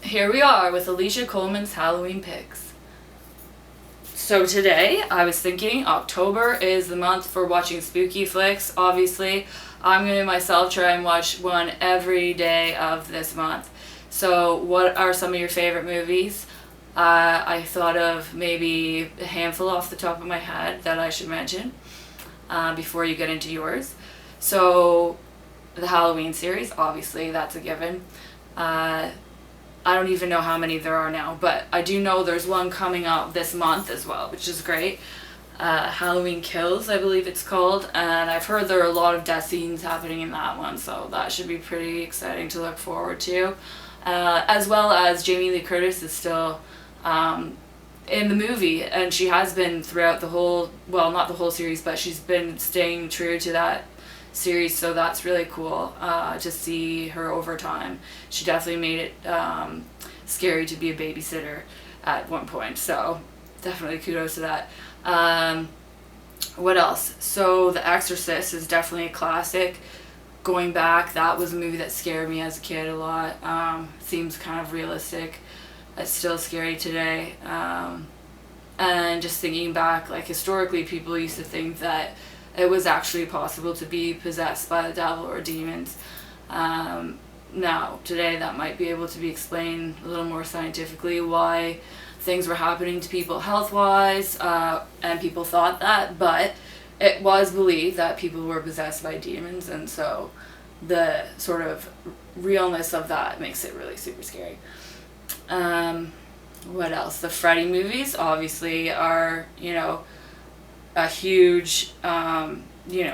here we are with Alicia Coleman's Halloween picks. So today, I was thinking October is the month for watching spooky flicks. Obviously, I'm going to myself try and watch one every day of this month. So what are some of your favorite movies? I thought of maybe a handful off the top of my head that I should mention before you get into yours. So the Halloween series, obviously, that's a given. I don't even know how many there are now, but I do know there's one coming up this month as well, which is great. Halloween Kills, I believe it's called, and I've heard there are a lot of death scenes happening in that one, so that should be pretty exciting to look forward to. As well as Jamie Lee Curtis is still in the movie, and she has been throughout the whole, well, not the whole series, but she's been staying true to that series, so that's really cool to see her over time. She definitely made it scary to be a babysitter at one point, so definitely kudos to that. What else? So The Exorcist is definitely a classic. Going back, that was a movie that scared me as a kid a lot. Seems kind of realistic. It's still scary today. And just thinking back, like historically, people used to think that it was actually possible to be possessed by the devil or demons. Now, today that might be able to be explained a little more scientifically why things were happening to people health-wise, and people thought that, but it was believed that people were possessed by demons, and so the sort of realness of that makes it really super scary. What else? The Freddy movies obviously are, a huge,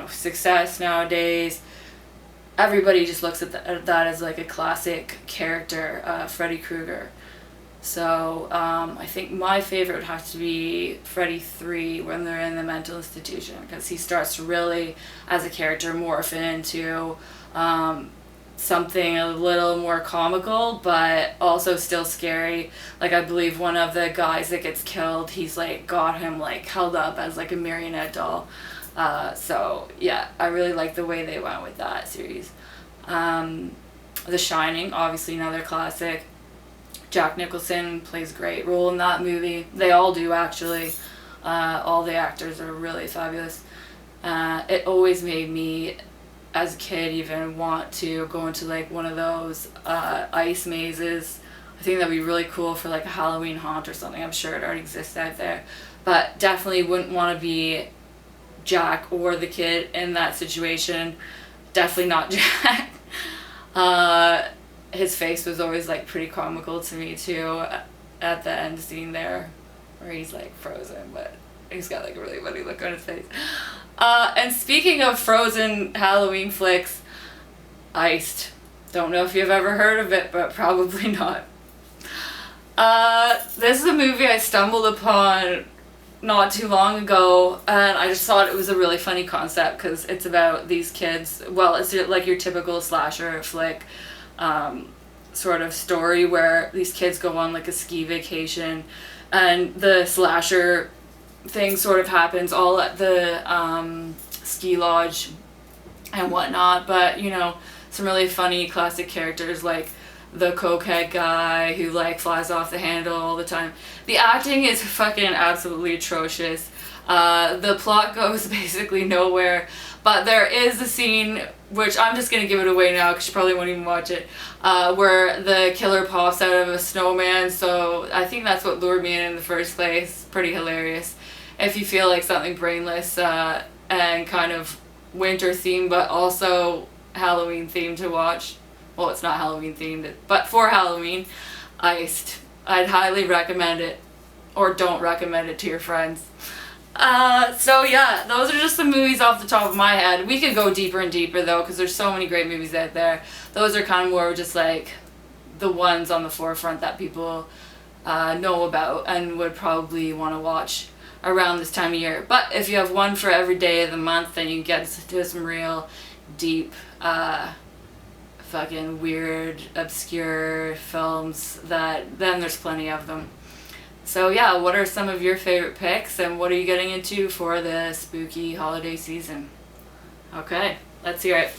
success nowadays. Everybody just looks at that as like a classic character, Freddy Krueger. So I think my favorite would have to be Freddy 3 when they're in the mental institution, because he starts to really, as a character, morph into something a little more comical, but also still scary. Like, I believe one of the guys that gets killed, he's like got him like held up as like a marionette doll. So yeah, I really like the way they went with that series. The Shining, obviously another classic. Jack Nicholson plays a great role in that movie. They all do, actually. All the actors are really fabulous. It always made me, as a kid, even want to go into like one of those ice mazes. I think that'd be really cool for like a Halloween haunt or something. I'm sure it already exists out there, but definitely wouldn't want to be Jack or the kid in that situation. Definitely not Jack. His face was always like pretty comical to me too at the end scene there where he's like frozen, but he's got like a really funny look on his face. And speaking of frozen Halloween flicks, Iced. Don't know if you've ever heard of it, but probably not. This is a movie I stumbled upon not too long ago, and I just thought it was a really funny concept because it's about these kids. Well, it's like your typical slasher flick sort of story where these kids go on like a ski vacation, and the slasher thing sort of happens all at the ski lodge and whatnot, but some really funny classic characters like the cokehead guy who like flies off the handle all the time. The acting is fucking absolutely atrocious. The plot goes basically nowhere, but there is a scene, which I'm just going to give it away now because you probably won't even watch it, where the killer pops out of a snowman, so I think that's what lured me in the first place. Pretty hilarious. If you feel like something brainless and kind of winter themed, but also Halloween themed to watch. Well, it's not Halloween themed, but for Halloween, Iced. I'd highly recommend it, or don't recommend it to your friends. So yeah, those are just some movies off the top of my head. We could go deeper and deeper though, because there's so many great movies out there. Those are kind of more just like the ones on the forefront that people know about and would probably want to watch around this time of year. But if you have one for every day of the month, then you can get to some real deep fucking weird obscure films that then there's plenty of them. So yeah, what are some of your favorite picks and what are you getting into for the spooky holiday season? Okay, let's hear it.